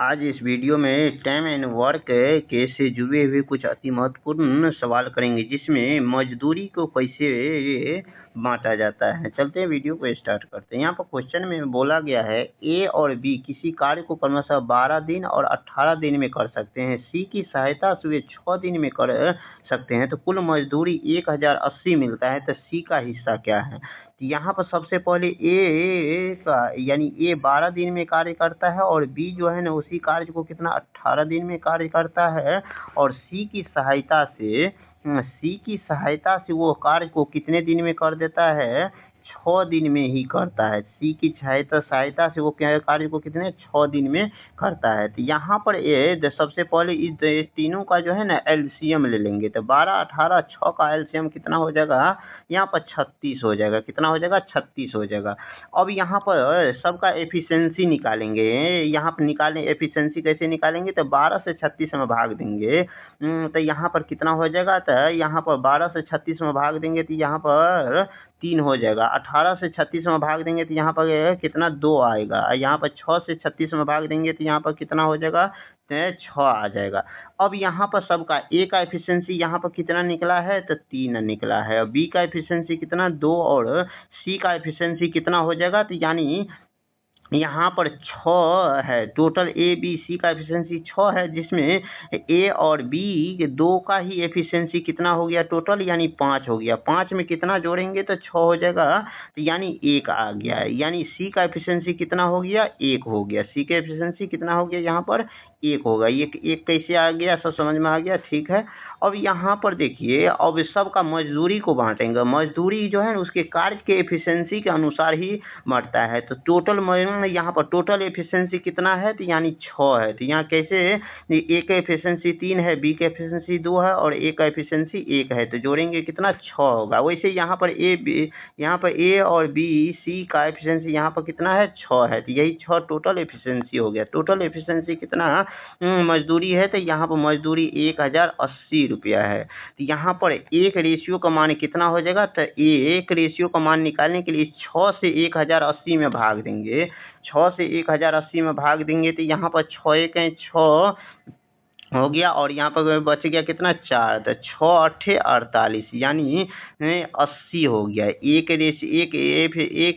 आज इस वीडियो में टाइम एंड वर्क के से जुड़े हुए कुछ अति महत्वपूर्ण सवाल करेंगे, जिसमें मजदूरी को कैसे बांटा जाता है। चलते हैं वीडियो को स्टार्ट करते हैं। यहाँ पर क्वेश्चन में बोला गया है ए और बी किसी कार्य को क्रमशः 12 दिन और 18 दिन में कर सकते हैं। सी की सहायता से वे 6 दिन में कर सकते हैं, तो कुल मजदूरी 1080 मिलता है। तो सी का हिस्सा क्या है? यहाँ पर सबसे पहले ए का यानी ए 12 दिन में कार्य करता है और बी जो है ना उसी कार्य को कितना 18 दिन में कार्य करता है। और सी की सहायता से वो कार्य को कितने दिन में कर देता है? 6 दिन में ही करता है। सी की सहायता से वो क्या कार्य को कितने 6 दिन में करता है। तो यहाँ पर ये सबसे पहले इस तीनों का जो है ना एलसीएम ले लेंगे। तो 12, 18, 6 का एलसीएम कितना हो जाएगा? यहाँ पर 36 हो जाएगा। कितना हो जाएगा? 36 हो जाएगा। अब यहाँ पर सबका एफिशिएंसी निकालेंगे। यहाँ पर निकालें एफिशिएंसी कैसे निकालेंगे? तो 12 से 36 में भाग देंगे। तो यहाँ पर कितना हो जाएगा? तो यहाँ पर 12 से 36 में भाग देंगे तो यहाँ पर 3 हो जाएगा। 18 से 36 में भाग देंगे तो यहाँ पर कितना 2 आएगा। यहाँ पर 6 से 36 में भाग देंगे तो यहाँ पर कितना हो जाएगा? 6 आ जाएगा। अब यहाँ पर सबका ए का एफिशिएंसी यहाँ पर कितना निकला है? तो 3 निकला है। बी का एफिशिएंसी कितना 2 और सी का एफिशिएंसी कितना हो जाएगा? तो यानी यहाँ पर 6 है। टोटल ए बी सी का एफिशिएंसी 6 है, जिसमें ए और बी दो का ही एफिशिएंसी कितना हो गया टोटल? यानी 5 हो गया। 5 में कितना जोड़ेंगे तो 6 हो जाएगा। तो यानी 1 आ गया है। यानी सी का एफिशिएंसी कितना हो गया? 1 हो गया। सी का एफिशिएंसी कितना हो गया? यहाँ पर 1 होगा। ये एक कैसे आ गया? सब समझ में आ गया? ठीक है। अब यहाँ पर देखिए, अब सबका मजदूरी को बांटेंगे। मजदूरी जो है उसके कार्य के एफिशिएंसी के अनुसार ही बढ़ता है। तो टोटल यहाँ पर टोटल एफिशिएंसी कितना है? तो यानी 6 है। तो यहाँ कैसे ए का एफिशिएंसी 3 है, बी का एफिशिएंसी 2 है और ए का एफिशिएंसी 1 है। तो जोड़ेंगे कितना 6 होगा। वैसे यहाँ पर ए और बी सी का एफिशिएंसी यहाँ पर कितना है? 6 है। तो यही 6 टोटल एफिशिएंसी हो गया। टोटल एफिशिएंसी कितना मजदूरी है? तो यहाँ पर मजदूरी 1080 रुपया है। तो यहाँ पर एक रेशियो का मान कितना हो जाएगा? तो एक रेशियो का मान निकालने के लिए 6 से 1080 में भाग देंगे। 6 से 1080 में भाग देंगे तो यहाँ पर 6 एक 6 हो गया और यहाँ पर बच गया कितना 4। तो 6 8 48 यानी 80 हो गया। एक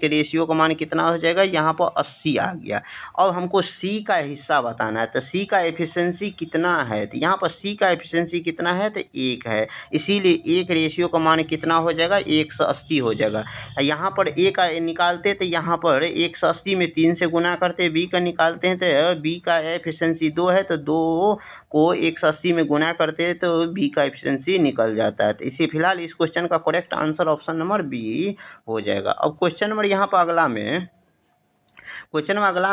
रेशियो का मान कितना हो जाएगा? यहाँ पर 80 आ गया। अब हमको सी का हिस्सा बताना है। तो सी का एफिशिएंसी कितना है? तो यहाँ पर सी का एफिशिएंसी कितना है? तो 1 है। इसीलिए एक रेशियो का मान कितना हो जाएगा? 180 हो जाएगा। यहाँ पर ए का निकालते तो यहाँ पर 180 में 3 से गुना करते, बी का निकालते हैं तो बी का एफिशिएंसी 2 है, तो 2 को 180 में गुना करते हैं तो बी का एफिशिएंसी निकल जाता है। तो इसी फिलहाल इस क्वेश्चन का correct answer option number B हो जाएगा। अब क्वेश्चन नंबर यहाँ पर अगला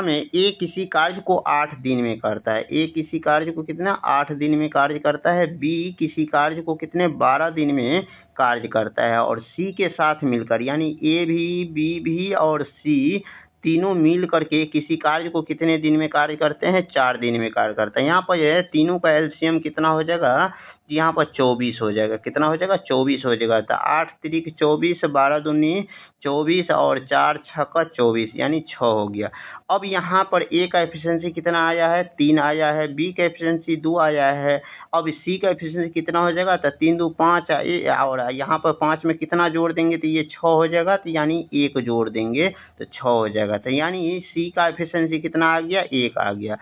में ए किसी कार्य को 8 दिन में करता है। ए किसी कार्य को कितना 8 दिन में कार्य करता है। बी किसी कार्य को कितने 12 दिन में कार्य करता है। और सी के साथ मिलकर यानी ए भी, बी भी और सी तीनों मिल करके किसी कार्य को कितने दिन में कार्य करते हैं? 4 दिन में कार्य करते हैं। यहाँ पर यह तीनों का एलसीएम कितना हो जाएगा? यहाँ पर 24 हो जाएगा। कितना हो जाएगा? 24 हो जाएगा। तो 8 3 24, 12 दूनी 24 और 4 6 24 यानी 6 हो गया। अब यहाँ पर ए का एफिशिएंसी कितना आया है? 3 आया है। बी का एफिशिएंसी 2 आया है। अब सी का एफिशिएंसी कितना हो जाएगा? तो 3 2 5 और यहाँ पर 5 में कितना जोड़ देंगे तो ये 6 हो जाएगा। तो यानी 1 जोड़ देंगे तो 6 हो जाएगा। तो यानी सी का एफिशिएंसी कितना आ गया? 1 आ गया।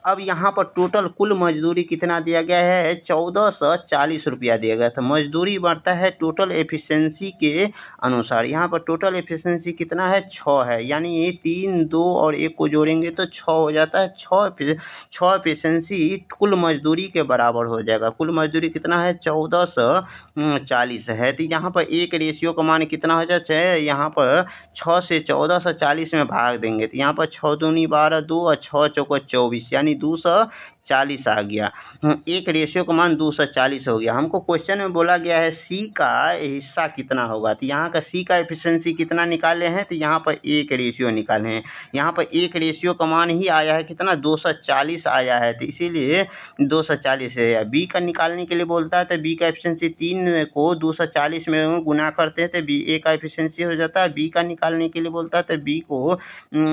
अब यहाँ पर टोटल कुल मजदूरी कितना दिया गया है? 1440 रुपया दिया गया। तो मजदूरी बढ़ता है टोटल एफिशिएंसी के अनुसार। यहाँ पर टोटल एफिशिएंसी कितना है? 6 है। यानी 3 2 और 1 को जोड़ेंगे तो 6 हो जाता है। 6 एफिशिएंसी कुल मजदूरी के बराबर हो जाएगा। कुल मजदूरी कितना है? 1440 है। तो यहाँ पर एक रेशियो का मान कितना हो जाता है? यहाँ पर 6 से 1440 में भाग देंगे तो यहाँ पर 6 दूनी 12, 2 और 6 चौको 24 यानी 240 240 आ गया। एक रेशियो का मान 240 हो गया। हमको क्वेश्चन में बोला गया है सी का हिस्सा कितना होगा, तो यहाँ का सी का एफिशिएंसी कितना निकाले हैं, तो यहाँ पर एक रेशियो निकाले हैं। यहाँ पर एक रेशियो का मान ही आया है कितना, 240 आया है, तो इसीलिए 240 है। बी का निकालने के लिए बोलता है तो बी का एफिशिएंसी 3 को 240 में गुना करते हैं तो बी ए का एफिशिएंसी हो जाता है। बी का निकालने के लिए बोलता है तो बी को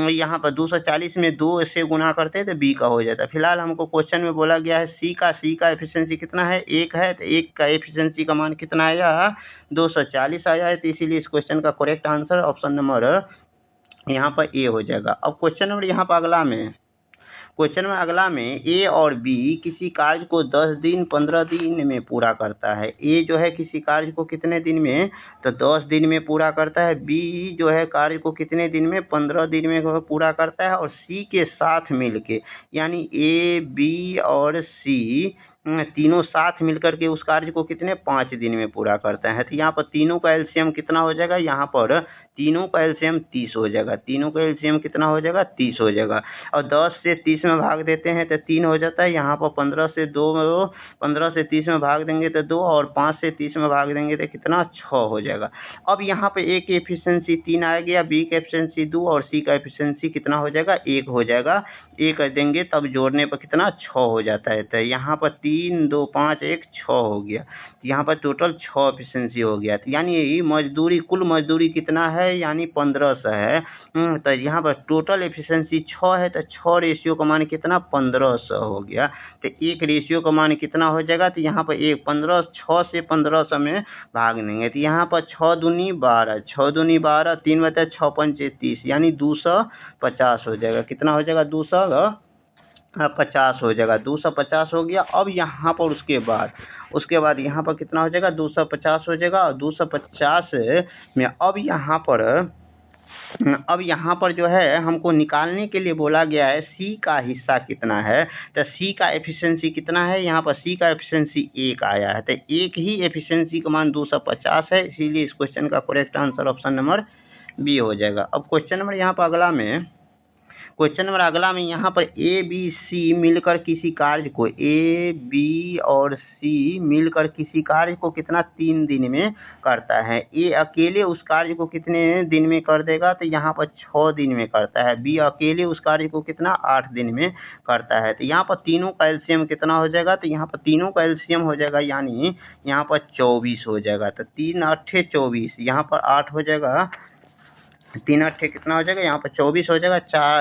यहाँ पर 240 में 2 से गुना करते हैं तो बी का हो जाता है। फिलहाल हमको क्वेश्चन में बोला गया है सी का एफिशिएंसी कितना है, 1 है, तो 1 का एफिशिएंसी का मान कितना आया, 240 आया है, तो इसीलिए इस क्वेश्चन का करेक्ट आंसर ऑप्शन नंबर यहाँ पर ए हो जाएगा। अब क्वेश्चन नंबर यहाँ पर अगला में ए और बी किसी कार्य को 10 दिन 15 दिन में पूरा करता है। ए जो है किसी कार्य को कितने दिन में, तो 10 दिन में पूरा करता है। बी जो है कार्य को कितने दिन में, 15 दिन में पूरा करता है। और सी के साथ मिलके, यानी ए बी और सी तीनों साथ मिलकर के उस कार्य को कितने 5 दिन में पूरा करते हैं। तो यहाँ पर तीनों का एलसीएम कितना हो जाएगा, यहाँ पर तीनों का एलसीएम 30 हो जाएगा। तीनों का एलसीएम कितना हो जाएगा, 30 हो जाएगा। और 10 से 30 में भाग देते हैं तो 3 हो जाता है। यहाँ पर 15 से 30 में भाग देंगे तो 2, और 5 से 30 में भाग देंगे तो कितना 6 हो जाएगा। अब यहाँ पे ए की एफिशिएंसी 3 आ गया, बी की एफिशिएंसी 2 और सी का एफिशिएंसी कितना हो जाएगा, 1 हो जाएगा। 1 कर देंगे तब जोड़ने पर कितना 6 हो जाता है। तो यहाँ पर 3 2 5 1 6 हो गया। यहाँ पर टोटल 6 एफिशिएंसी हो गया। यानी मजदूरी, कुल मजदूरी कितना है, यानी 1500 है। तो यहाँ पर टोटल एफिशिएंसी 6 है, तो 6 रेशियो का मान कितना 1500 हो गया। तो एक रेशियो का मान कितना हो जाएगा, तो यहाँ पर 6 से 1500 में भाग देंगे तो यहाँ पर 6 दूनी 12, 6 दूनी 12, 3 बटे 6 पंचे 30, यानी 250 हो जाएगा। कितना हो जाएगा, 250 हो जाएगा। 250 हो गया। अब यहाँ पर उसके बाद यहाँ पर कितना हो जाएगा, 250 हो जाएगा। और 250 में अब यहाँ पर जो है हमको निकालने के लिए बोला गया है सी का हिस्सा कितना है। तो सी का एफिशिएंसी कितना है, यहाँ पर सी का एफिशिएंसी 1 आया है। तो एक ही एफिशिएंसी का मान 250 है, इसीलिए इस क्वेश्चन का correct answer option number B हो जाएगा। अब क्वेश्चन नंबर अगला में यहाँ पर ए बी सी मिलकर किसी कार्य को, ए बी और सी मिलकर किसी कार्य को कितना 3 दिन में करता है। ए अकेले उस कार्य को कितने दिन में कर देगा, तो यहाँ पर 6 दिन में करता है। बी अकेले उस कार्य को कितना 8 दिन में करता है। तो यहाँ पर तीनों का एलसीएम कितना हो जाएगा, तो यहाँ पर तीनों का एलसीएम हो जाएगा, यानी यहाँ पर 24 हो जाएगा। तो 3 8 24, यहाँ पर 8 हो जाएगा, 3 8 कितना हो जाएगा, यहाँ पर 24 हो जाएगा।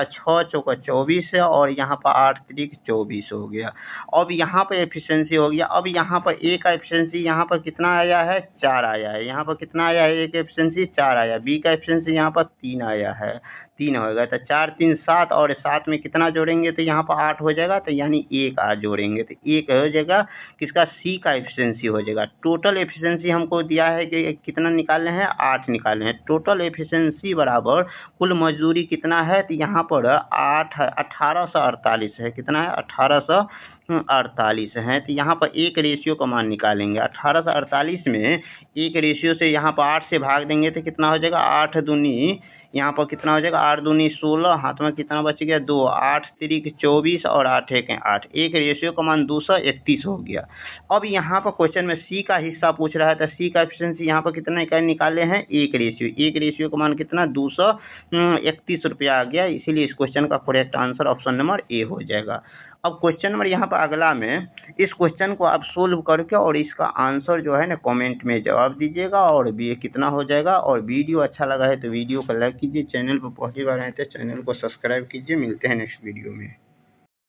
6 चौका 24 है, और यहाँ पर 8 3 24 हो गया। अब यहाँ पर एफिशिएंसी हो गया। अब यहाँ पर ए का एफिशिएंसी यहाँ पर कितना आया है, 4 आया है। यहाँ पर कितना आया है, ए का एफिशिएंसी 4 आया। बी का एफिशिएंसी यहाँ पर 3 आया है, 3 होगा। तो 4 3 7, और 7 में कितना जोड़ेंगे तो यहाँ पर 8 हो जाएगा। तो यानी 1 8 जोड़ेंगे तो 1 हो जाएगा, किसका, सी का एफिशिएंसी हो जाएगा। टोटल एफिशिएंसी हमको दिया है कि कितना निकालने हैं, 8 निकालने हैं। टोटल एफिशिएंसी बराबर कुल मजदूरी कितना है, तो यहाँ पर 1848 है। कितना है, 1848 है। तो यहाँ पर एक रेशियो का मान निकालेंगे। 1848 में एक रेशियो से यहाँ पर 8 से भाग देंगे तो कितना हो जाएगा, 8 दूनी, यहाँ पर कितना हो जाएगा, 8 दूनी 16, हाथ में कितना बच गया 2, 8 3 24, और 8 1 8। एक रेशियो का मान 231 हो गया। अब यहाँ पर क्वेश्चन में सी का हिस्सा पूछ रहा है, तो सी का एफिशिएंसी यहाँ पर कितने का निकाले हैं, एक रेशियो का मान कितना 231 रुपया आ गया। इसीलिए इस क्वेश्चन का correct answer option number A हो जाएगा। अब क्वेश्चन नंबर यहाँ पर अगला में, इस क्वेश्चन को आप सोल्व करके और इसका आंसर जो है ना कमेंट में जवाब दीजिएगा, और भी कितना हो जाएगा। और वीडियो अच्छा लगा है तो वीडियो को लाइक कीजिए, चैनल पर पहली बार आए तो चैनल को सब्सक्राइब कीजिए। मिलते हैं नेक्स्ट वीडियो में।